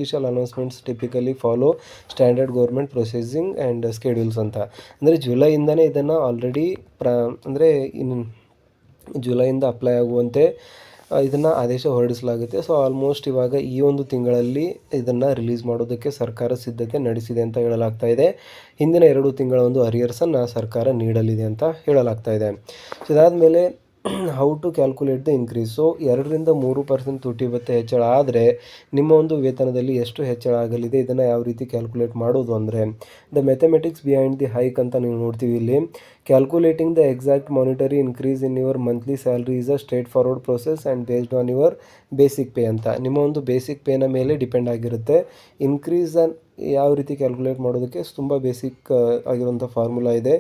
Official announcements typically follow standard government processing and schedules ಅಂತ. ಅಂದರೆ ಜುಲೈಯಿಂದನೇ ಇದನ್ನು ಆಲ್ರೆಡಿ ಅಂದರೆ ಇನ್ನು ಜುಲೈಯಿಂದ ಅಪ್ಲೈ ಆಗುವಂತೆ ಇದನ್ನು ಆದೇಶ ಹೊರಡಿಸಲಾಗುತ್ತೆ. ಸೊ ಆಲ್ಮೋಸ್ಟ್ ಇವಾಗ ಈ ಒಂದು ತಿಂಗಳಲ್ಲಿ ಇದನ್ನು ರಿಲೀಸ್ ಮಾಡೋದಕ್ಕೆ ಸರ್ಕಾರ ಸಿದ್ಧತೆ ನಡೆಸಿದೆ ಅಂತ ಹೇಳಲಾಗ್ತಾ ಇದೆ. ಹಿಂದಿನ 2 ತಿಂಗಳ ಒಂದು ಅರಿಯರ್ಸನ್ನು ಸರ್ಕಾರ ನೀಡಲಿದೆ ಅಂತ ಹೇಳಲಾಗ್ತಾ ಇದೆ. ಸೊ ಇದಾದಮೇಲೆ how to calculate the increase. So 2-3% ತುಟಿ ಭತ್ಯೆ ಹೆಚ್ಚಳ ಆದರೆ ನಿಮ್ಮ ಒಂದು ವೇತನದಲ್ಲಿ ಎಷ್ಟು ಹೆಚ್ಚಳ ಆಗಲಿದೆ, ಇದನ್ನು ಯಾವ ರೀತಿ ಕ್ಯಾಲ್ಕುಲೇಟ್ ಮಾಡೋದು ಅಂದರೆ the mathematics behind the hike ಅಂತ ನೀವು ನೋಡ್ತೀವಿ ಇಲ್ಲಿ. Calculating the exact monetary increase in your monthly salary is a straight forward process and based on your basic pay ಅಂತ. ನಿಮ್ಮ ಒಂದು ಬೇಸಿಕ್ ಪೇನ ಮೇಲೆ ಡಿಪೆಂಡ್ ಆಗಿರುತ್ತೆ. ಇನ್ಕ್ರೀಸ್ ಯಾವ ರೀತಿ ಕ್ಯಾಲ್ಕುಲೇಟ್ ಮಾಡೋದಕ್ಕೆ ತುಂಬ ಬೇಸಿಕ್ ಆಗಿರುವಂಥ ಫಾರ್ಮುಲಾ ಇದೆ.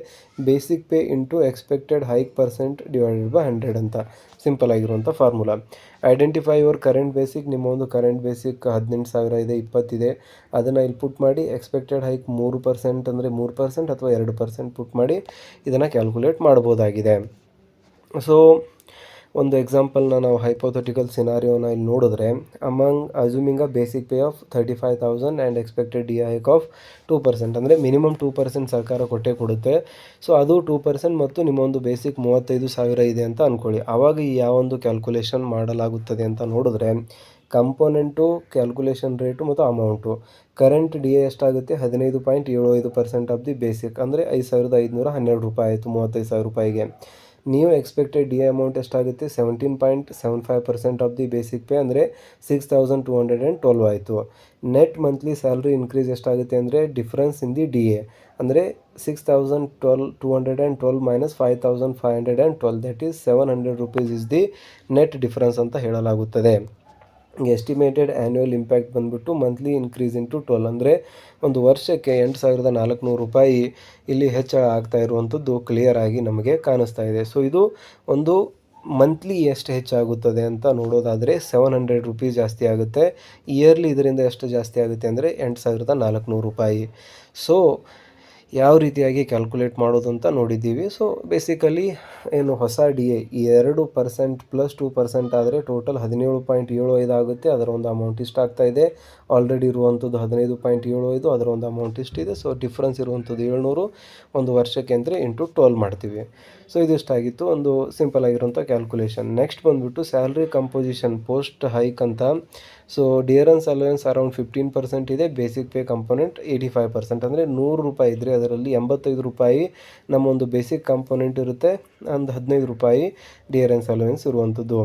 Basic pay into expected hike percent divided by 100 ಅಂತ ಸಿಂಪಲ್ ಆಗಿರುವಂಥ formula. Identify your current basic. ನಿಮ್ಮ ಒಂದು ಕರೆಂಟ್ ಬೇಸಿಕ್ 18,000 ಇದೆ, 20 ಇದೆ. ಅದನ್ನು ಇಲ್ಲಿ ಪುಟ್ ಮಾಡಿ ಎಕ್ಸ್ಪೆಕ್ಟೆಡ್ ಹೈಕ್ 3% ಅಂದರೆ 3% ಅಥವಾ 2% ಪುಟ್ ಮಾಡಿ ಇದನ್ನು ಕ್ಯಾಲ್ಕುಲೇಟ್ ಮಾಡ್ಬೋದಾಗಿದೆ. ಸೊ ಒಂದು ಎಕ್ಸಾಂಪಲ್ನ ನಾವು ಹೈಪೋಥೆಟಿಕಲ್ ಸಿನಾರಿಯೋನ ಇಲ್ಲಿ ನೋಡಿದ್ರೆ, among assuming a basic pay of 35,000 and expected D hike of 2%. ಅಂದರೆ ಮಿನಿಮಮ್ 2% ಸರ್ಕಾರ ಕೊಡುತ್ತೆ. ಸೊ ಅದು 2% ಮತ್ತು ನಿಮ್ಮ ಒಂದು ಬೇಸಿಕ್ 35,000 ಇದೆ ಅಂತ ಅಂದ್ಕೊಳ್ಳಿ. ಆವಾಗ ಈ ಯಾವೊಂದು ಕ್ಯಾಲ್ಕುಲೇಷನ್ ಮಾಡಲಾಗುತ್ತದೆ ಅಂತ ನೋಡಿದ್ರೆ, ಕಂಪೋನೆಂಟು, ಕ್ಯಾಲ್ಕುಲೇಷನ್ ರೇಟು ಮತ್ತು ಅಮೌಂಟು. ಕರೆಂಟ್ ಡಿ ಎ ಎಷ್ಟಾಗುತ್ತೆ, 15.75% ಆಫ್ ದಿ ಬೇಸಿಕ್ ಅಂದರೆ 5,512 ರೂಪಾಯಿ ಆಯಿತು 35,000 ರೂಪಾಯಿಗೆ. ನೀವು ಎಕ್ಸ್ಪೆಕ್ಟೆಡ್ ಡಿ ಎ ಅಮೌಂಟ್ ಎಷ್ಟಾಗುತ್ತೆ, 17.75% ಆಫ್ ದಿ ಬೇಸಿಕ್ ಪೇ ಅಂದರೆ 6,212 ಆಯಿತು. ನೆಟ್ ಮಂತ್ಲಿ ಸ್ಯಾಲ್ರಿ ಇನ್ಕ್ರೀಸ್ ಎಷ್ಟಾಗುತ್ತೆ ಅಂದರೆ difference in the D A ಅಂದರೆ 6,212 minus 5,512 that is 700 rupees is the net difference ಅಂತ ಹೇಳಲಾಗುತ್ತದೆ. ಎಸ್ಟಿಮೇಟೆಡ್ ಆ್ಯನ್ಯುವಲ್ ಇಂಪ್ಯಾಕ್ಟ್ ಬಂದುಬಿಟ್ಟು ಮಂತ್ಲಿ ಇನ್ಕ್ರೀಸ್ ಇಂಟು 12 ಅಂದರೆ ಒಂದು ವರ್ಷಕ್ಕೆ 8,400 ರೂಪಾಯಿ ಇಲ್ಲಿ ಹೆಚ್ಚಳ ಆಗ್ತಾ ಇರುವಂಥದ್ದು ಕ್ಲಿಯರ್ ಆಗಿ ನಮಗೆ ಕಾಣಿಸ್ತಾ ಇದೆ. ಸೊ ಇದು ಒಂದು ಮಂತ್ಲಿ ಎಷ್ಟು ಹೆಚ್ಚಾಗುತ್ತದೆ ಅಂತ ನೋಡೋದಾದರೆ 700 ರೂಪೀಸ್ ಜಾಸ್ತಿ ಆಗುತ್ತೆ. ಇಯರ್ಲಿ ಇದರಿಂದ ಎಷ್ಟು ಜಾಸ್ತಿ ಆಗುತ್ತೆ ಅಂದರೆ 8,400 ರೂಪಾಯಿ. ಸೊ ಯಾವ ರೀತಿಯಾಗಿ ಕ್ಯಾಲ್ಕುಲೇಟ್ ಮಾಡೋದು ಅಂತ ನೋಡಿದ್ದೀವಿ. ಸೊ ಬೇಸಿಕಲಿ ಏನು ಹೊಸ ಡಿ ಎ 2% ಪ್ಲಸ್ 2% ಆದರೆ ಟೋಟಲ್ 17.75 ಆಗುತ್ತೆ. ಅದರ ಒಂದು ಅಮೌಂಟ್ ಇಷ್ಟ ಆಗ್ತಾ ಇದೆ. ಆಲ್ರೆಡಿ ಇರುವಂಥದ್ದು 15.75, ಅದರ ಒಂದು ಅಮೌಂಟ್ ಇಷ್ಟಿದೆ. ಸೊ ಡಿಫ್ರೆನ್ಸ್ ಇರುವಂಥದ್ದು 700 ಒಂದು ವರ್ಷಕ್ಕೆ ಅಂದರೆ ಇಂಟು 12 ಮಾಡ್ತೀವಿ. ಸೊ ಇದಿಷ್ಟಾಗಿತ್ತು ಒಂದು ಸಿಂಪಲ್ ಆಗಿರುವಂಥ ಕ್ಯಾಲ್ಕುಲೇಷನ್. ನೆಕ್ಸ್ಟ್ ಬಂದುಬಿಟ್ಟು ಸ್ಯಾಲ್ರಿ ಕಂಪೋಸಿಷನ್ ಪೋಸ್ಟ್ ಹೈಕ್ ಅಂತ. ಸೊ ಡಿಯರೆನ್ಸ್ ಅಲವೆನ್ಸ್ ಅರೌಂಡ್ 15% ಇದೆ. ಬೇಸಿಕ್ ಪೇ ಕಂಪೋನೆಂಟ್ 85% ಅಂದರೆ 100 ರೂಪಾಯಿ ಇದ್ದರೆ ಅದರಲ್ಲಿ 85 ರೂಪಾಯಿ ನಮ್ಮ ಒಂದು ಬೇಸಿಕ್ ಕಂಪೋನೆಂಟ್ ಇರುತ್ತೆ, ಒಂದು 15 ರೂಪಾಯಿ ಡಿಯರೆನ್ಸ್ ಅಲವೆನ್ಸ್ ಇರುವಂಥದ್ದು.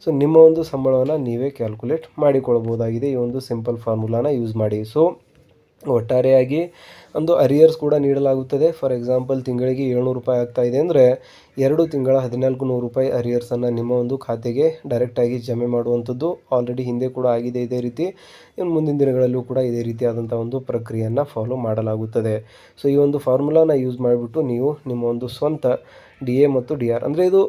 ಸೊ ನಿಮ್ಮ ಒಂದು ಸಂಬಳವನ್ನು ನೀವೇ ಕ್ಯಾಲ್ಕುಲೇಟ್ ಮಾಡಿಕೊಳ್ಬೋದಾಗಿದೆ ಈ ಒಂದು ಸಿಂಪಲ್ ಫಾರ್ಮುಲಾನ ಯೂಸ್ ಮಾಡಿ. ಸೊ ಒಟ್ಟಾರೆಯಾಗಿ ಒಂದು ಅರಿಯರ್ಸ್ ಕೂಡ ನೀಡಲಾಗುತ್ತದೆ. ಫಾರ್ ಎಕ್ಸಾಂಪಲ್ ತಿಂಗಳಿಗೆ 700 ರೂಪಾಯಿ ಆಗ್ತಾ ಇದೆ ಅಂದರೆ 2 ತಿಂಗಳ 1,400 ರೂಪಾಯಿ ಅರಿಯರ್ಸನ್ನು ನಿಮ್ಮ ಒಂದು ಖಾತೆಗೆ ಡೈರೆಕ್ಟಾಗಿ ಜಮೆ ಮಾಡುವಂಥದ್ದು ಆಲ್ರೆಡಿ ಹಿಂದೆ ಕೂಡ ಆಗಿದೆ. ಇದೇ ರೀತಿ ಇನ್ನು ಮುಂದಿನ ದಿನಗಳಲ್ಲೂ ಕೂಡ ಇದೇ ರೀತಿಯಾದಂಥ ಒಂದು ಪ್ರಕ್ರಿಯೆಯನ್ನು ಫಾಲೋ ಮಾಡಲಾಗುತ್ತದೆ. ಸೊ ಈ ಒಂದು ಫಾರ್ಮುಲಾನ ಯೂಸ್ ಮಾಡಿಬಿಟ್ಟು ನೀವು ನಿಮ್ಮ ಒಂದು ಸ್ವಂತ ಡಿ ಎ ಮತ್ತು ಡಿ ಆರ್ ಅಂದರೆ ಇದು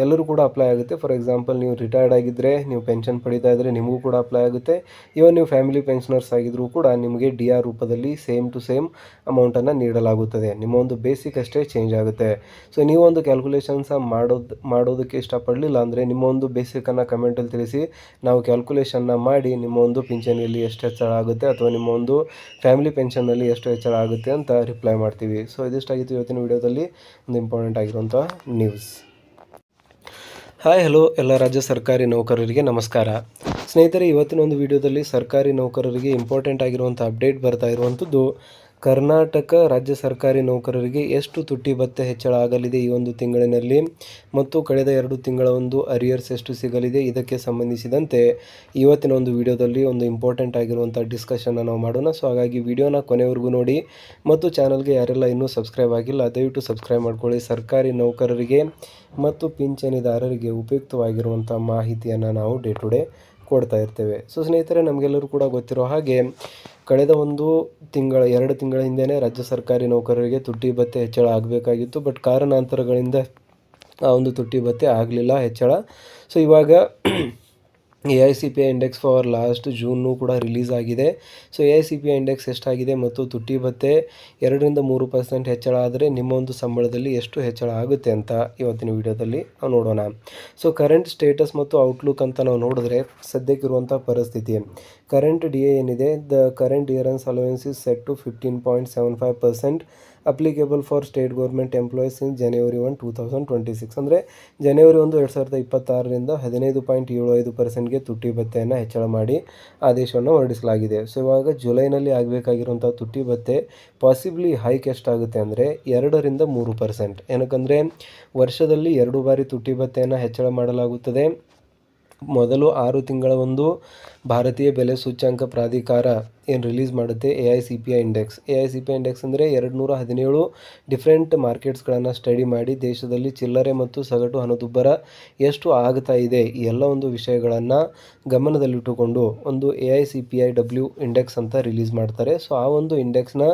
ಎಲ್ಲರೂ ಕೂಡ ಅಪ್ಲೈ ಆಗುತ್ತೆ. ಫಾರ್ ಎಕ್ಸಾಂಪಲ್ ನೀವು ರಿಟೈರ್ಡ್ ಆಗಿದ್ದರೆ, ನೀವು ಪೆನ್ಷನ್ ಪಡೀತಾ ಇದ್ದರೆ ನಿಮಗೂ ಕೂಡ ಅಪ್ಲೈ ಆಗುತ್ತೆ. ಇವನ್ ನೀವು ಫ್ಯಾಮಿಲಿ ಪೆನ್ಷನರ್ಸ್ ಆಗಿದ್ದರೂ ಕೂಡ ನಿಮಗೆ ಡಿ ಆರ್ ರೂಪದಲ್ಲಿ ಸೇಮ್ ಟು ಸೇಮ್ ಅಮೌಂಟನ್ನು ನೀಡಲಾಗುತ್ತದೆ. ನಿಮ್ಮ ಒಂದು ಬೇಸಿಕ್ ಅಷ್ಟೇ ಚೇಂಜ್ ಆಗುತ್ತೆ. ಸೊ ನೀವೊಂದು ಕ್ಯಾಲ್ಕುಲೇಷನ್ಸ ಮಾಡೋದಕ್ಕೆ ಇಷ್ಟಪಡಲಿಲ್ಲ ಅಂದರೆ ನಿಮ್ಮ ಒಂದು ಬೇಸಿಕನ್ನು ಕಮೆಂಟಲ್ಲಿ ತಿಳಿಸಿ. ನಾವು ಕ್ಯಾಲ್ಕುಲೇಷನ್ನ ಮಾಡಿ ನಿಮ್ಮ ಒಂದು ಪಿಂಚಣಿಯಲ್ಲಿ ಎಷ್ಟು ಹೆಚ್ಚಳ ಆಗುತ್ತೆ ಅಥವಾ ನಿಮ್ಮ ಒಂದು ಫ್ಯಾಮಿಲಿ ಪೆನ್ಷನ್ನಲ್ಲಿ ಎಷ್ಟು ಹೆಚ್ಚಳ ಆಗುತ್ತೆ ಅಂತ ರಿಪ್ಲೈ ಮಾಡ್ತೀವಿ. ಸೊ ಇದಿಷ್ಟಾಗಿತ್ತು ಇವತ್ತಿನ ವಿಡಿಯೋದಲ್ಲಿ ಒಂದು ಇಂಪಾರ್ಟೆಂಟ್ ಆಗಿರುವಂಥ ನ್ಯೂಸ್. ಹಾಯ್ ಹಲೋ ಎಲ್ಲ ರಾಜ್ಯ ಸರ್ಕಾರಿ ನೌಕರರಿಗೆ ನಮಸ್ಕಾರ. ಸ್ನೇಹಿತರೆ, ಇವತ್ತಿನ ಒಂದು ವಿಡಿಯೋದಲ್ಲಿ ಸರ್ಕಾರಿ ನೌಕರರಿಗೆ ಇಂಪಾರ್ಟೆಂಟ್ ಆಗಿರುವಂಥ ಅಪ್ಡೇಟ್ ಬರ್ತಾ ಇರುವಂಥದ್ದು, ಕರ್ನಾಟಕ ರಾಜ್ಯ ಸರ್ಕಾರಿ ನೌಕರರಿಗೆ ಎಷ್ಟು ತುಟ್ಟಿ ಭತ್ಯೆ ಹೆಚ್ಚಳ ಆಗಲಿದೆ ಈ ಒಂದು ತಿಂಗಳಿನಲ್ಲಿ ಮತ್ತು ಕಳೆದ 2 ತಿಂಗಳ ಒಂದು ಅರಿಯರ್ಸ್ ಎಷ್ಟು ಸಿಗಲಿದೆ, ಇದಕ್ಕೆ ಸಂಬಂಧಿಸಿದಂತೆ ಇವತ್ತಿನ ಒಂದು ವಿಡಿಯೋದಲ್ಲಿ ಒಂದು ಇಂಪಾರ್ಟೆಂಟ್ ಆಗಿರುವಂಥ ಡಿಸ್ಕಷನ್ನ ನಾವು ಮಾಡೋಣ. ಸೊ ಹಾಗಾಗಿ ವಿಡಿಯೋನ ಕೊನೆವರೆಗೂ ನೋಡಿ ಮತ್ತು ಚಾನಲ್ಗೆ ಯಾರೆಲ್ಲ ಇನ್ನೂ ಸಬ್ಸ್ಕ್ರೈಬ್ ಆಗಿಲ್ಲ ದಯವಿಟ್ಟು ಸಬ್ಸ್ಕ್ರೈಬ್ ಮಾಡ್ಕೊಳ್ಳಿ. ಸರ್ಕಾರಿ ನೌಕರರಿಗೆ ಮತ್ತು ಪಿಂಚಣಿದಾರರಿಗೆ ಉಪಯುಕ್ತವಾಗಿರುವಂಥ ಮಾಹಿತಿಯನ್ನು ನಾವು ಡೇ ಟು ಡೇ ಕೊಡ್ತಾ ಇರ್ತೇವೆ. ಸೊ ಸ್ನೇಹಿತರೆ, ನಮಗೆಲ್ಲರೂ ಕೂಡ ಗೊತ್ತಿರೋ ಹಾಗೆ ಕಳೆದ ಒಂದು 2 ತಿಂಗಳ ಹಿಂದೆಯೇ ರಾಜ್ಯ ಸರ್ಕಾರಿ ನೌಕರರಿಗೆ ತುಟ್ಟಿ ಭತ್ಯೆ ಹೆಚ್ಚಳ ಆಗಬೇಕಾಗಿತ್ತು. ಬಟ್ ಕಾರಣಾಂತರಗಳಿಂದ ಆ ಒಂದು ತುಟ್ಟಿ ಭತ್ಯೆ ಆಗಲಿಲ್ಲ ಹೆಚ್ಚಳ. ಸೊ ಇವಾಗ AICPI ಇಂಡೆಕ್ಸ್ ಫಾರ್ ಲಾಸ್ಟ್ ಜೂನ್ನೂ ಕೂಡ ರಿಲೀಸ್ ಆಗಿದೆ. ಸೊ AICPI ಇಂಡೆಕ್ಸ್ ಎಷ್ಟಾಗಿದೆ ಮತ್ತು ತುಟ್ಟಿ ಭತ್ಯೆ 2-3% ಹೆಚ್ಚಳ ಆದರೆ ನಿಮ್ಮ ಒಂದು ಸಂಬಳದಲ್ಲಿ ಎಷ್ಟು ಹೆಚ್ಚಳ ಆಗುತ್ತೆ ಅಂತ ಇವತ್ತಿನ ವಿಡಿಯೋದಲ್ಲಿ ನಾವು ನೋಡೋಣ. ಸೊ ಕರೆಂಟ್ ಸ್ಟೇಟಸ್ ಮತ್ತು ಔಟ್ಲುಕ್ ಅಂತ ನಾವು ನೋಡಿದ್ರೆ ಸದ್ಯಕ್ಕಿರುವಂಥ ಪರಿಸ್ಥಿತಿ, ಕರೆಂಟ್ DA ಏನಿದೆ, the current dearness allowance is set to 15.75% applicable for state government employees in January 1, 2026. ಅಂದರೆ ಜನವರಿ 1, 2026ರಿಂದ 15.75%ಗೆ ತುಟ್ಟಿ ಭತ್ಯೆಯನ್ನು ಹೆಚ್ಚಳ ಮಾಡಿ ಆದೇಶವನ್ನು ಹೊರಡಿಸಲಾಗಿದೆ. ಸೊ ಇವಾಗ ಜುಲೈನಲ್ಲಿ ಆಗಬೇಕಾಗಿರುವಂಥ ತುಟ್ಟಿ ಭತ್ಯೆ ಪಾಸಿಬ್ಲಿ ಹೈಕ್ ಎಷ್ಟಾಗುತ್ತೆ ಅಂದರೆ 2-3%. ಏನಕ್ಕಂದರೆ ವರ್ಷದಲ್ಲಿ 2 ಬಾರಿ ತುಟ್ಟಿ ಭತ್ಯೆಯನ್ನು ಹೆಚ್ಚಳ ಮಾಡಲಾಗುತ್ತದೆ. ಮೊದಲು 6 ತಿಂಗಳ ಒಂದು ಭಾರತೀಯ ಬೆಲೆ ಸೂಚ್ಯಂಕ ಪ್ರಾಧಿಕಾರ ಏನು ರಿಲೀಸ್ ಮಾಡುತ್ತೆ AICPI ಇಂಡೆಕ್ಸ್. AICPI ಇಂಡೆಕ್ಸ್ ಅಂದರೆ 217 ಡಿಫ್ರೆಂಟ್ ಮಾರ್ಕೆಟ್ಸ್ಗಳನ್ನು ಸ್ಟಡಿ ಮಾಡಿ ದೇಶದಲ್ಲಿ ಚಿಲ್ಲರೆ ಮತ್ತು ಸಗಟು ಹಣದುಬ್ಬರ ಎಷ್ಟು ಆಗ್ತಾ ಇದೆ ಈ ಎಲ್ಲ ಒಂದು ವಿಷಯಗಳನ್ನು ಗಮನದಲ್ಲಿಟ್ಟುಕೊಂಡು ಒಂದು AICPIW ಇಂಡೆಕ್ಸ್ ಅಂತ ರಿಲೀಸ್ ಮಾಡ್ತಾರೆ. ಸೊ ಆ ಒಂದು ಇಂಡೆಕ್ಸ್ನ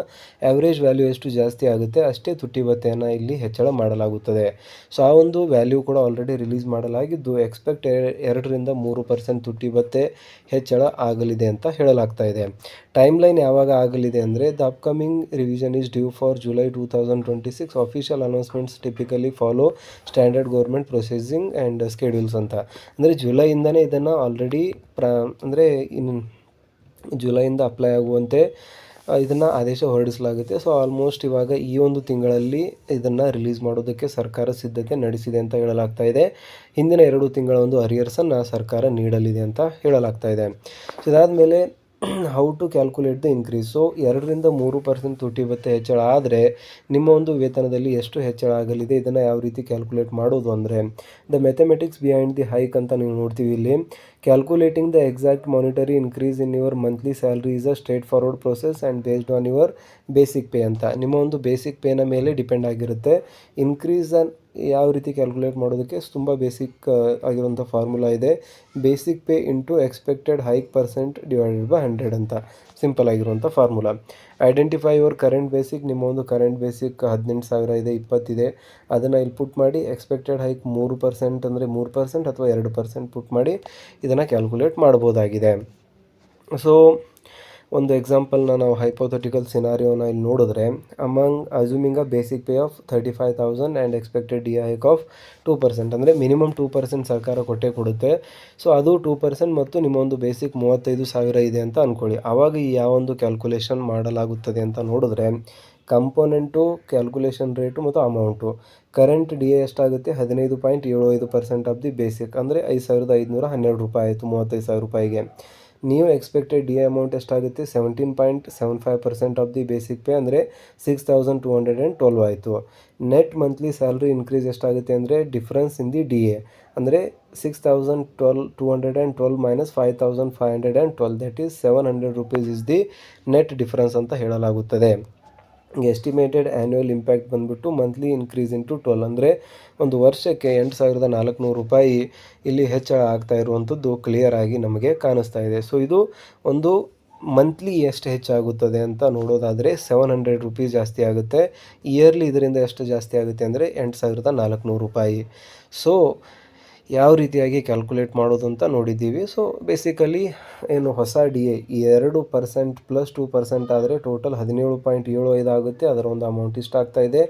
ಆ್ಯಾವ್ರೇಜ್ ವ್ಯಾಲ್ಯೂ ಎಷ್ಟು ಜಾಸ್ತಿ ಆಗುತ್ತೆ ಅಷ್ಟೇ ತುಟ್ಟಿ ಭತ್ಯೆಯನ್ನು ಇಲ್ಲಿ ಹೆಚ್ಚಳ ಮಾಡಲಾಗುತ್ತದೆ. ಸೊ ಆ ಒಂದು ವ್ಯಾಲ್ಯೂ ಕೂಡ ಆಲ್ರೆಡಿ ರಿಲೀಸ್ ಮಾಡಲಾಗಿದ್ದು ಎಕ್ಸ್ಪೆಕ್ಟ್ 2-3% ತುಟ್ಟಿ ಭತ್ಯೆ ಹೆಚ್ಚಳ ಆಗಲಿದೆ ಅಂತ ಹೇಳಲಾಗ್ತಾ ಇದೆ. ಟೈಮ್ ಲೈನ್ ಯಾವಾಗ ಆಗಲಿದೆ ಅಂದರೆ the upcoming revision is due for July 2026. Official announcements typically follow standard government processing and schedules ಅಂತ. ಅಂದರೆ ಜುಲೈಯಿಂದನೇ ಇದನ್ನು ಆಲ್ರೆಡಿ ಅಂದರೆ ಇನ್ನು ಜುಲೈಯಿಂದ ಅಪ್ಲೈ ಆಗುವಂತೆ ಇದನ್ನು ಆದೇಶ ಹೊರಡಿಸಲಾಗುತ್ತೆ. ಸೊ ಆಲ್ಮೋಸ್ಟ್ ಇವಾಗ ಈ ಒಂದು ತಿಂಗಳಲ್ಲಿ ಇದನ್ನು ರಿಲೀಸ್ ಮಾಡೋದಕ್ಕೆ ಸರ್ಕಾರ ಸಿದ್ಧತೆ ನಡೆಸಿದೆ ಅಂತ ಹೇಳಲಾಗ್ತಾ ಇದೆ. ಹಿಂದಿನ 2 ತಿಂಗಳ ಒಂದು ಅರಿಯರ್ಸನ್ನು ಸರ್ಕಾರ ನೀಡಲಿದೆ ಅಂತ ಹೇಳಲಾಗ್ತಾ ಇದೆ. ಸೊ ಇದಾದಮೇಲೆ how to calculate the increase. So 2-3% ತುಟ್ಟಿ ಭತ್ಯೆ ಹೆಚ್ಚಳ ಆದರೆ ನಿಮ್ಮ ಒಂದು ವೇತನದಲ್ಲಿ ಎಷ್ಟು ಹೆಚ್ಚಳ ಆಗಲಿದೆ, ಇದನ್ನು ಯಾವ ರೀತಿ ಕ್ಯಾಲ್ಕುಲೇಟ್ ಮಾಡೋದು ಅಂದರೆ the mathematics behind the hike ಅಂತ ನೀವು ನೋಡ್ತೀವಿ ಇಲ್ಲಿ. Calculating the exact monetary increase in your monthly salary is a straight forward process and based on your basic pay ಅಂತ. ನಿಮ್ಮ ಒಂದು ಬೇಸಿಕ್ ಪೇನ ಮೇಲೆ ಡಿಪೆಂಡ್ ಆಗಿರುತ್ತೆ. ಇನ್ಕ್ರೀಸ್ ಯಾವ ರೀತಿ ಕ್ಯಾಲ್ಕುಲೇಟ್ ಮಾಡೋದಕ್ಕೆ ತುಂಬ ಬೇಸಿಕ್ ಆಗಿರುವಂಥ ಫಾರ್ಮುಲಾ ಇದೆ. Basic pay into expected hike percent divided by 100 ಅಂತ ಸಿಂಪಲ್ ಆಗಿರುವಂಥ formula. Identify your current basic. ನಿಮ್ಮ ಒಂದು ಕರೆಂಟ್ ಬೇಸಿಕ್ 18,000 ಇದೆ, 20 ಇದೆ, ಅದನ್ನು ಇಲ್ಲಿ ಪುಟ್ ಮಾಡಿ ಎಕ್ಸ್ಪೆಕ್ಟೆಡ್ ಹೈಕ್ 3% ಅಂದರೆ 3% ಅಥವಾ 2% ಪುಟ್ ಮಾಡಿ ಇದನ್ನು ಕ್ಯಾಲ್ಕುಲೇಟ್ ಮಾಡ್ಬೋದಾಗಿದೆ. ಸೊ ಒಂದು ಎಕ್ಸಾಂಪಲ್ನ ನಾವು ಹೈಪೋಥೆಟಿಕಲ್ ಸಿನಾರಿಯೋನ ಇಲ್ಲಿ ನೋಡಿದ್ರೆ among assuming a basic pay of 35,000 and expected DA hike of 2%. ಅಂದರೆ ಮಿನಿಮಮ್ 2% ಸರ್ಕಾರ ಕೊಟ್ಟೇ ಕೊಡುತ್ತೆ. ಸೊ ಅದು 2% ಮತ್ತು ನಿಮ್ಮ ಒಂದು ಬೇಸಿಕ್ 35,000 ಇದೆ ಅಂತ ಅಂದ್ಕೊಳ್ಳಿ. ಆವಾಗ ಈ ಯಾವೊಂದು ಕ್ಯಾಲ್ಕುಲೇಷನ್ ಮಾಡಲಾಗುತ್ತದೆ ಅಂತ ನೋಡಿದ್ರೆ ಕಂಪೋನೆಂಟು, ಕ್ಯಾಲ್ಕುಲೇಷನ್ ರೇಟು ಮತ್ತು ಅಮೌಂಟು. ಕರೆಂಟ್ DA ಎಷ್ಟಾಗುತ್ತೆ 15.75% ಆಫ್ ದಿ ಬೇಸಿಕ್ ಅಂದರೆ 5,512 ರೂಪಾಯಿ ಆಯಿತು 35,000 ರೂಪಾಯಿಗೆ. ನೀವು ಎಕ್ಸ್ಪೆಕ್ಟೆಡ್ DA ಅಮೌಂಟ್ ಎಷ್ಟಾಗುತ್ತೆ 17.75% ಆಫ್ ದಿ ಬೇಸಿಕ್ ಪೇ ಅಂದರೆ 6,212 ಆಯಿತು. ನೆಟ್ ಮಂತ್ಲಿ ಸ್ಯಾಲ್ರಿ ಇನ್ಕ್ರೀಸ್ ಎಷ್ಟಾಗುತ್ತೆ ಅಂದರೆ ಡಿಫ್ರೆನ್ಸ್ ಇನ್ ದಿ DA ಅಂದರೆ 6,212 minus 5,512 that is 700 rupees is the net difference ಅಂತ ಹೇಳಲಾಗುತ್ತದೆ. ಎಸ್ಟಿಮೇಟೆಡ್ ಆ್ಯನ್ಯುವಲ್ ಇಂಪ್ಯಾಕ್ಟ್ ಬಂದುಬಿಟ್ಟು ಮಂತ್ಲಿ ಇನ್ಕ್ರೀಸ್ ಇಂಟು 12 ಅಂದರೆ ಒಂದು ವರ್ಷಕ್ಕೆ 8,400 ರೂಪಾಯಿ ಇಲ್ಲಿ ಹೆಚ್ಚಳ ಆಗ್ತಾ ಇರುವಂಥದ್ದು ಕ್ಲಿಯರ್ ಆಗಿ ನಮಗೆ ಕಾಣಿಸ್ತಾ ಇದೆ. ಸೊ ಇದು ಒಂದು ಮಂತ್ಲಿ ಎಷ್ಟು ಹೆಚ್ಚಾಗುತ್ತದೆ ಅಂತ ನೋಡೋದಾದರೆ 700 ರೂಪೀಸ್ ಜಾಸ್ತಿ ಆಗುತ್ತೆ. ಇಯರ್ಲಿ ಇದರಿಂದ ಎಷ್ಟು ಜಾಸ್ತಿ ಆಗುತ್ತೆ ಅಂದರೆ 8,400 ರೂಪಾಯಿ. ಸೊ ಯಾವ ರೀತಿಯಾಗಿ ಕ್ಯಾಲ್ಕುಲೇಟ್ ಮಾಡೋದು ಅಂತ ನೋಡಿದ್ದೀವಿ. ಸೊ ಬೇಸಿಕಲಿ ಏನು ಹೊಸ DA 2% ಪ್ಲಸ್ 2% ಆದರೆ ಟೋಟಲ್ 17.75 ಆಗುತ್ತೆ. ಅದರ ಒಂದು ಅಮೌಂಟ್ ಇಷ್ಟ ಆಗ್ತಾ ಇದೆ.